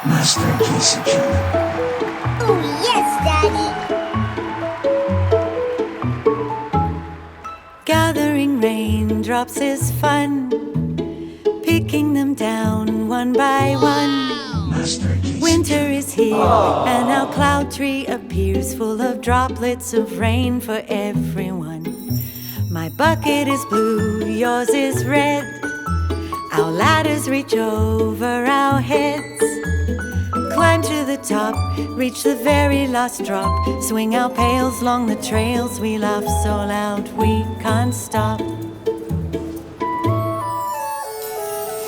Masterpiece again. Oh, yes, Daddy. Gathering raindrops is fun, picking them down one by one. Masterpiece. Winter is here, and our cloud tree appears full of droplets of rain for everyone. My bucket is blue, yours is red. Our ladders reach over our heads. Climb to the top, reach the very last drop. Swing our pails along the trails. We laugh so loud we can't stop.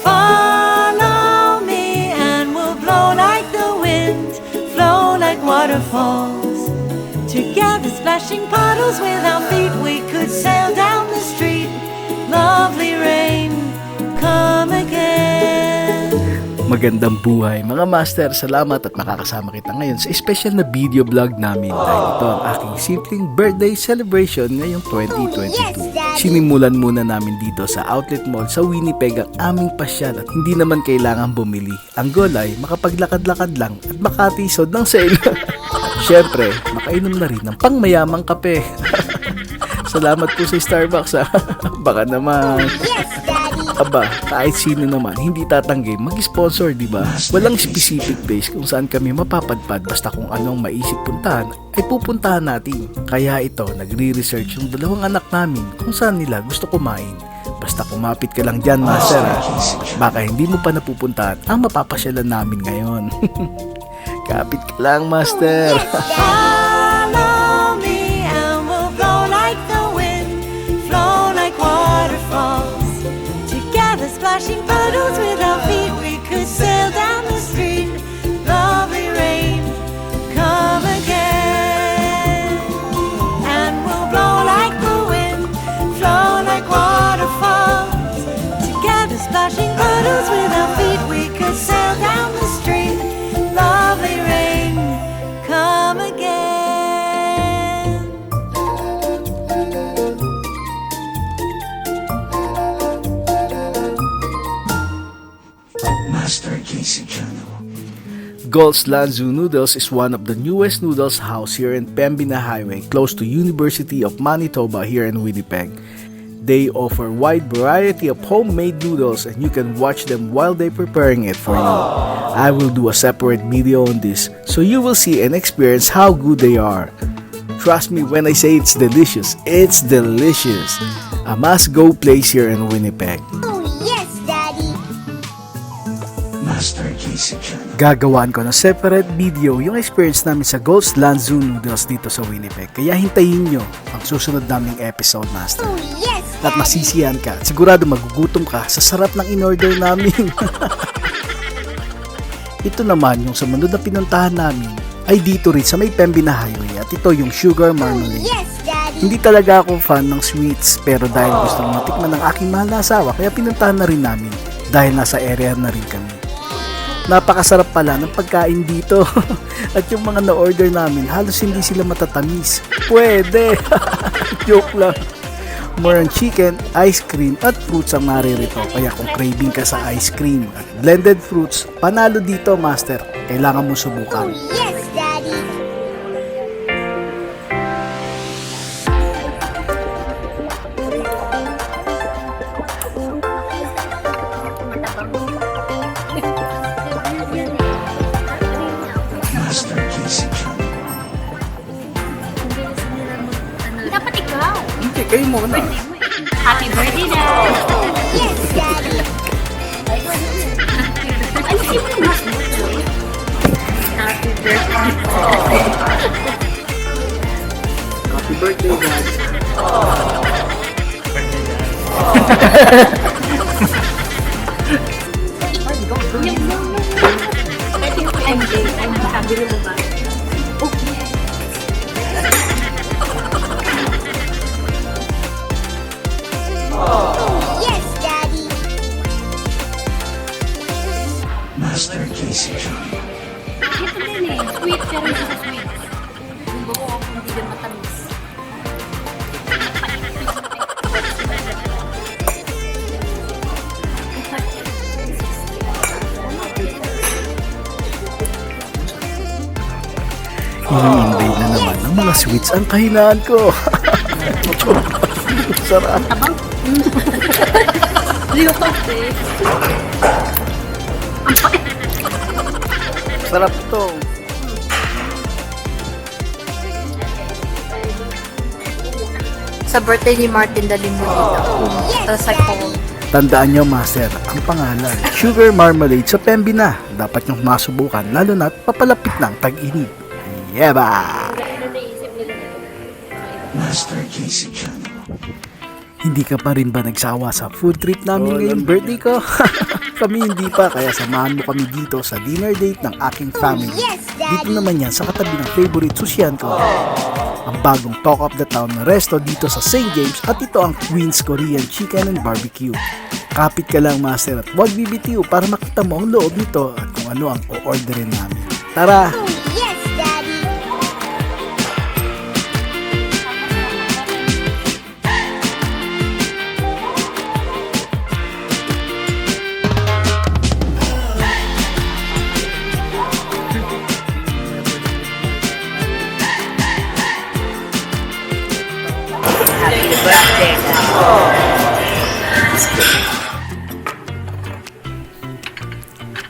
Follow me and we'll blow like the wind, flow like waterfalls. Together splashing puddles with our feet, we could sail down the street. Lovely rain, come again. Magandang buhay mga master, salamat at makakasama kita ngayon sa special na video vlog namin dahil ito ang aking simpleng birthday celebration ngayong 2022. Sinimulan muna namin dito sa outlet mall sa Winnipeg ang aming pasyal at hindi naman kailangan bumili. Ang goal ay makapaglakad-lakad lang at makatisod ng sale. Siyempre, makainom na rin ng pangmayamang kape. Salamat po sa Starbucks ha. Baka naman. Aba, kahit sino naman, hindi tatanggi mag-sponsor, di ba? Walang specific place kung saan kami mapapadpad, basta kung anong maisip puntahan, ay pupuntahan natin. Kaya ito, nagre-research yung dalawang anak namin kung saan nila gusto kumain. Basta kumapit ka lang dyan, master ha. Baka hindi mo pa napupuntahan ang mapapasyalan namin ngayon. Kapit ka lang, master. Follow me and we'll blow like the wind, flow like waterfalls. Together splashing puddles with our feet, we could sail down the street. Lovely rain, come again. And we'll blow like the wind, flow like waterfalls. Together splashing puddles with our feet, we could sail down the street. Lovely rain, come again. Masterpiece again. Gold's Lanzu Noodles is one of the newest noodles house here in Pembina Highway, close to University of Manitoba here in Winnipeg. They offer wide variety of homemade noodles and you can watch them while they're preparing it for you. I will do a separate video on this so you will see and experience how good they are. Trust me when I say it's delicious. It's delicious. A must-go place here in Winnipeg. Oh, yes, Daddy. Masterpiece again. Gagawaan ko ng separate video yung experience namin sa Gold's Lanzu Noodles dito sa Winnipeg. Kaya hintayin nyo ang susunod naming episode, Master. Oh, yes, At Daddy. masisiyan ka. Sigurado magugutom ka sa sarap ng in-order namin. Ito naman yung sumunod na pinuntahan namin ay dito rin sa may Pembina Highway at ito yung Sugar Oh, Marmalade. yes, Daddy. Hindi talaga ako fan ng sweets pero dahil gusto kong matikman ng aking mahal na asawa kaya pinuntahan na rin namin dahil nasa area na rin kami. Napakasarap pala ng pagkain dito. At yung mga na-order namin, halos hindi sila matatamis. Pwede! Joke lang. More on chicken, ice cream, at fruits ang maririto. Kaya kung craving ka sa ice cream at blended fruits, panalo dito, Master. Kailangan mo Oh, subukan. yes, Daddy. Masterpiece again. Dapat ikaw. Hindi, kayo muna. Happy birthday na. Yes, Daddy. Ay, sige mo na. Happy birthday. Happy birthday, Dad. Pwede ko MJ. I'm happy mo ba? Okay. Oh, yes, Daddy. Masterpiece again. Ito din eh. Sweet pero hindi sa sweet. Yung buko ako hindi din matamis. Ini-invade na naman ng mga sweets ang kahinaan ko. Sarap. Sarap to. Sa birthday ni Martin, dalhin mo dito. Tapos ako, Tandaan nyo, Master, ang pangalan, sugar marmalade sa Pembina. Dapat nyong masubukan, lalo na't papalapit ng tag-init. Yeba! Master Casey Channel. Hindi ka pa rin ba nagsawa sa food trip namin ngayong birthday ko? Kami hindi pa, kaya samahan mo kami dito sa dinner date ng aking family. Dito naman yan sa katabi ng favorite susyan ko. Ang bagong talk of the town na resto dito sa St. James at ito ang Queen's Korean Chicken and Barbecue. Kapit ka lang, Master, at huwag BBQ para makita mo ang loob nito at kung ano ang o-orderin namin. Tara! Yes, Daddy.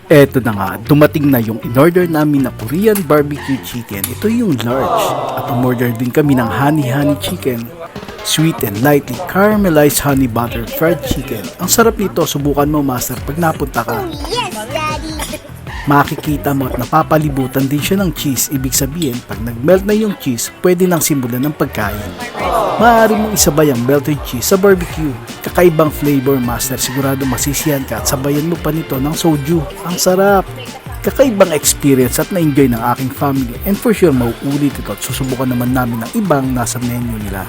Eto na nga, dumating na yung in-order namin na Korean barbecue chicken. Ito yung large. At umorder din kami ng honey chicken, sweet and lightly caramelized honey butter fried chicken. Ang sarap nito, subukan mo, Master, pag napunta ka. Yes, Daddy. Makikita mo at napapalibutan din siya ng cheese. Ibig sabihin, pag nag-melt na yung cheese, pwede nang simulan ng pagkain. Maaari mong isabay ang melted cheese sa barbecue. Kakaibang flavor, Master. Sigurado masisiyan ka at sabayan mo pa nito ng soju. Ang sarap! Kakaibang experience at na-enjoy ng aking family. And for sure, mauulit ito at susubukan naman namin ng ibang nasa menu nila.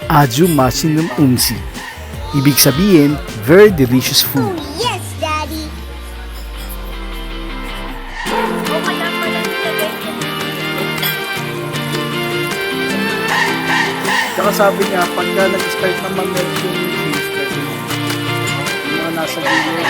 Aju masinum umsi. Ibig sabihin, very delicious food. Yes, Daddy. Saka sabi niya, pagka nag-start na mag-melt yung cheese, kasi yung mga nasa video.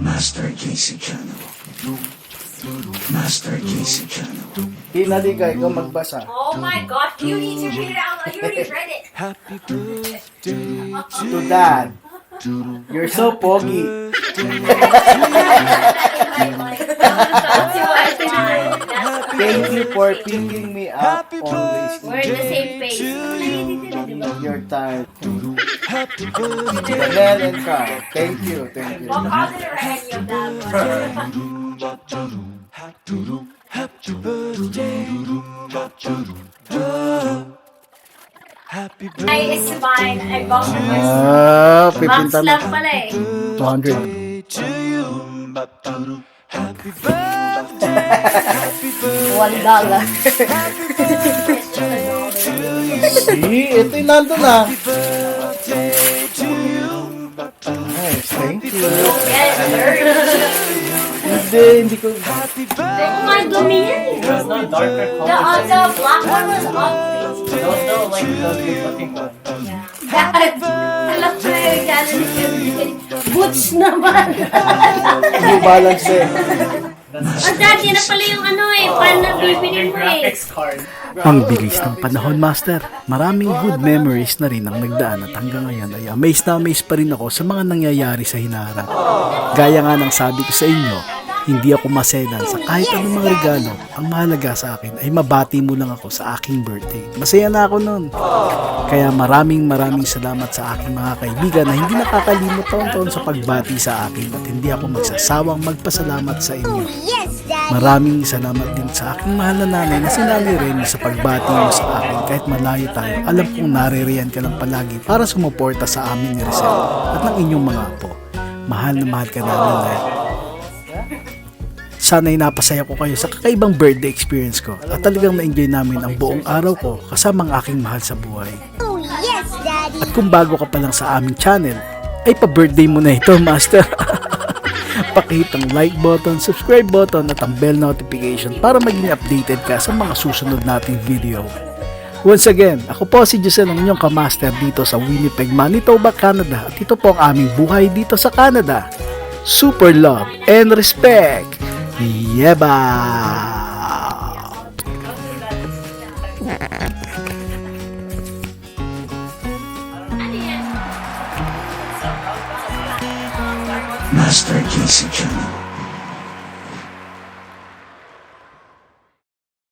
Master Casey Channel. Master Casey Channel. Hinali ka, ikaw magbasa. oh my God, you need to read it out loud. You already read it. To Dad, you're so pogi. Thank you for picking me up always. We're in the same page. Your time. Daniel and Carl, thank you. Walk out to the right, your dad. Ay, it's fine. I bought for myself. Box Pipinta lang na. pala eh. 200. $1. Ito yung nandun na. Nice, thank you. Yes, sir. Hindi ko. Oh my God, me. The black one was ugly. Dad, alam ko na yung gano'n butch naman. New Balance eh. Oh, Dad, yan na pala yung ano eh. Paano na bibinin mo eh. Ang bilis ng panahon, Master. Maraming good memories na rin ang nagdaan at hanggang ngayon ay amazed na amazed pa rin ako sa mga nangyayari sa hinaharap. Gaya nga ng sabi ko sa inyo, Hindi ako maselan sa kahit anong mga regalo. Ang mahalaga sa akin ay mabati mo lang ako sa aking birthday. Masaya na ako nun. Kaya maraming salamat sa aking mga kaibigan na hindi nakakalimot taon-taon sa pagbati sa akin at hindi ako magsasawang magpasalamat sa inyo. Yes, Daddy. Maraming salamat din sa aking mahal na nanay na si Nanay Remy sa pagbati mo sa akin kahit malayo tayo. Alam kong naririyan ka lang palagi para sumuporta sa amin ni Josel at ng inyong mga apo. Mahal na mahal ka namin, Nay. Sana'y napasaya ko kayo sa kakaibang birthday experience ko at talagang na-enjoy namin ang buong araw ko kasama ang aking mahal sa buhay. Oh, yes, Daddy. At kung bago ka pa lang sa aming channel, ay pa-birthday mo na ito, Master. Pakihit ang like button, subscribe button at ang bell notification para maging updated ka sa mga susunod nating video. Once again, ako po si Josel, ang inyong kamaster dito sa Winnipeg, Manitoba, Canada at ito po ang aming buhay dito sa Canada. Super love and respect! Yeba! Master JC Channel.